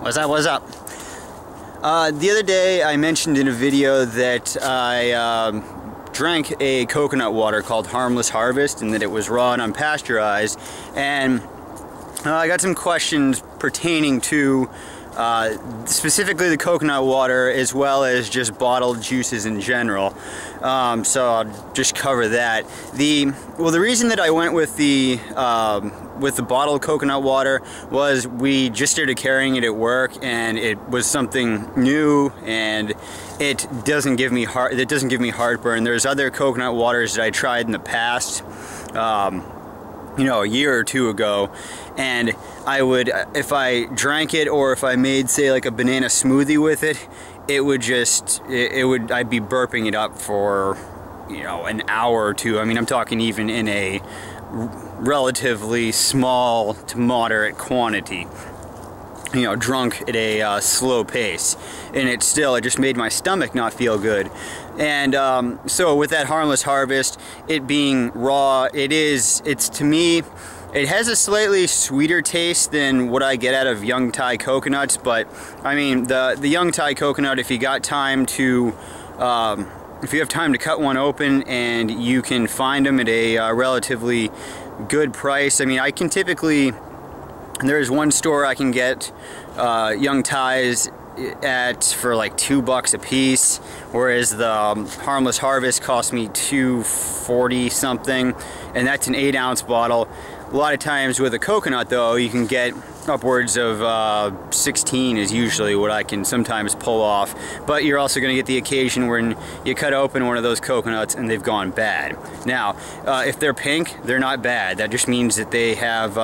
What's up, what's up? The other day I mentioned in a video that I drank a coconut water called Harmless Harvest and that it was raw and unpasteurized, and I got some questions pertaining to specifically the coconut water as well as just bottled juices in general. So I'll just cover that. The reason that I went with the bottled coconut water was we just started carrying it at work, and it was something new, and it doesn't give me heartburn. There's other coconut waters that I tried in the past, you know, a year or two ago, and I would, if I drank it or if I made, say, like a banana smoothie with it, it would just, I'd be burping it up for, you know, an hour or two. I mean, I'm talking even in a relatively small to moderate quantity, you know, drunk at a slow pace, and it just made my stomach not feel good. And so with that Harmless Harvest, it being raw, it's to me, it has a slightly sweeter taste than what I get out of young Thai coconuts. But I mean, the young Thai coconut, if you got time to if you have time to cut one open and you can find them at a relatively good price. I mean, I can typically, there's one store I can get young Thais at for like $2 a piece, whereas the Harmless Harvest cost me $2.40 something, and that's an 8-ounce bottle. A lot of times with a coconut, though, you can get upwards of 16 is usually what I can sometimes pull off. But you're also going to get the occasion when you cut open one of those coconuts and they've gone bad. Now, if they're pink, they're not bad. That just means that they have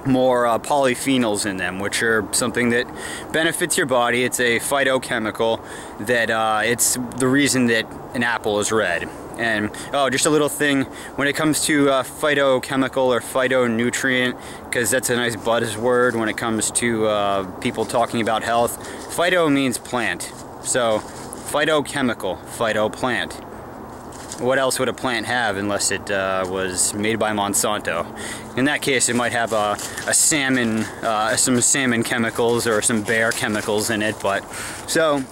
more polyphenols in them, which are something that benefits your body. It's a phytochemical that it's the reason that an apple is red. And oh, just a little thing when it comes to phytochemical or phytonutrient, because that's a nice buzzword when it comes to people talking about health. Phyto means plant, so phytochemical, phytoplant. What else would a plant have unless it was made by Monsanto? In that case, it might have a salmon, some salmon chemicals or some bear chemicals in it. But so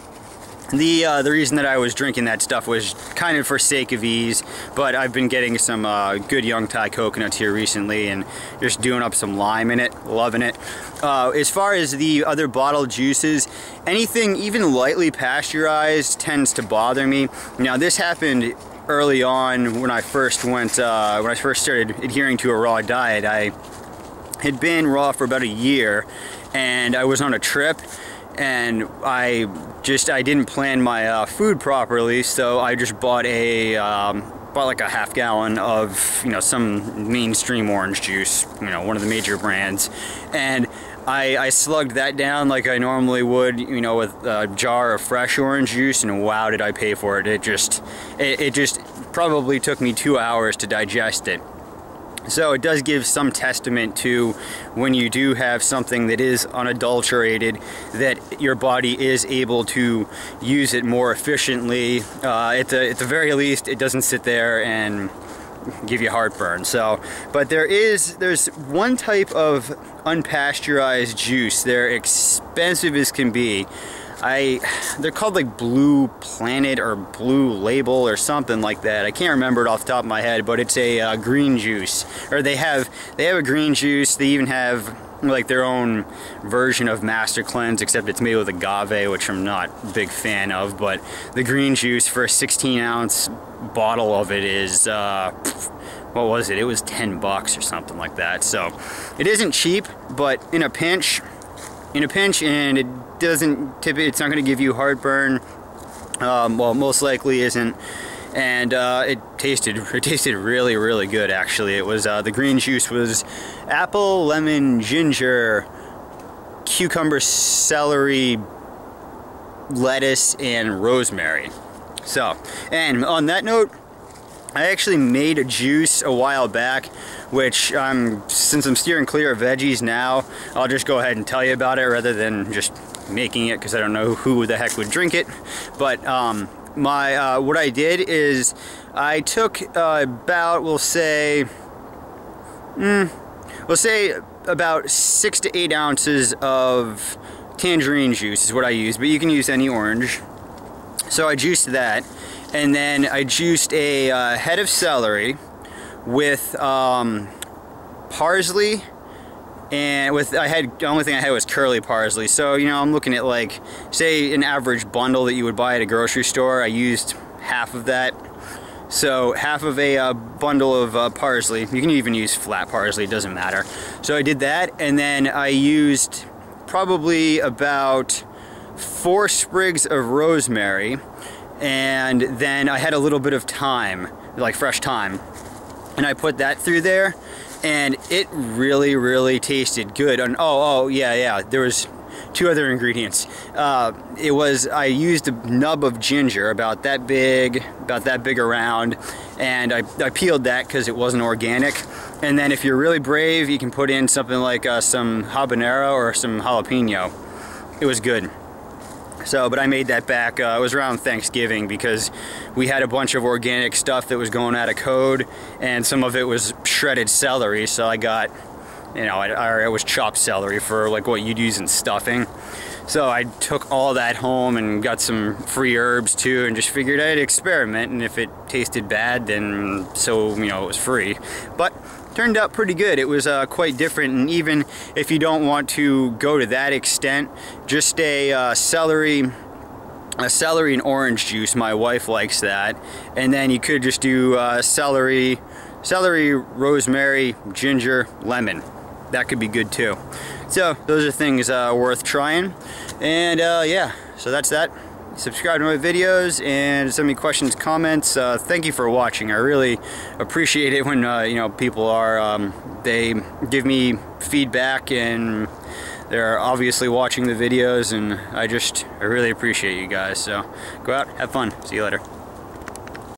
the reason that I was drinking that stuff was kind of for sake of ease. But I've been getting some good young Thai coconuts here recently and just doing up some lime in it, loving it. As far as the other bottled juices, anything even lightly pasteurized tends to bother me. Now, this happened early on when I first started adhering to a raw diet. I had been raw for about a year, and I was on a trip, and I didn't plan my food properly, so I just bought like a half gallon of, you know, some mainstream orange juice, you know, one of the major brands, and I slugged that down like I normally would, you know, with a jar of fresh orange juice, and wow, did I pay for it. It just probably took me 2 hours to digest it. So it does give some testament to when you do have something that is unadulterated, that your body is able to use it more efficiently. At the very least, it doesn't sit there and give you heartburn. So, but there's one type of unpasteurized juice. They're expensive as can be. They're called like Blue Planet or Blue Label or something like that. I can't remember it off the top of my head, but it's a green juice. Or they have a green juice. They even have like their own version of Master Cleanse, except it's made with agave, which I'm not a big fan of. But the green juice for a 16-ounce bottle of it is what was it? It was $10 or something like that. So it isn't cheap, but in a pinch, and it's not going to give you heartburn. Well, most likely isn't. And it tasted really, really good, actually. It was the green juice was apple, lemon, ginger, cucumber, celery, lettuce, and rosemary. So, and on that note, I actually made a juice a while back, which since I'm steering clear of veggies now, I'll just go ahead and tell you about it rather than just making it, because I don't know who the heck would drink it. But what I did is I took about, we'll say about 6 to 8 ounces of tangerine juice is what I use, but you can use any orange. So I juiced that, and then I juiced a head of celery with parsley, and the only thing I had was curly parsley. So, you know, I'm looking at, like, say an average bundle that you would buy at a grocery store. I used half of that. So half of a bundle of parsley. You can even use flat parsley, it doesn't matter. So I did that, and then I used probably about 4 sprigs of rosemary, and then I had a little bit of thyme, like fresh thyme, and I put that through there, and it really tasted good. And yeah, there was 2 other ingredients. I used a nub of ginger, about that big around, and I peeled that because it wasn't organic. And then if you're really brave, you can put in something like some habanero or some jalapeno. It was good. So, but I made that back, it was around Thanksgiving, because we had a bunch of organic stuff that was going out of code, and some of it was shredded celery, so I got, you know, it was chopped celery for like what you'd use in stuffing. So I took all that home and got some free herbs too, and just figured I'd experiment, and if it tasted bad, then so, you know, it was free. But turned out pretty good. It was quite different, and even if you don't want to go to that extent, just a celery and orange juice, my wife likes that, and then you could just do celery, rosemary, ginger, lemon. That could be good too. So those are things worth trying. And yeah, so that's that. Subscribe to my videos and send me questions, comments. Thank you for watching. I really appreciate it when you know, people are they give me feedback, and they're obviously watching the videos, and I really appreciate you guys. So go out, have fun. See you later.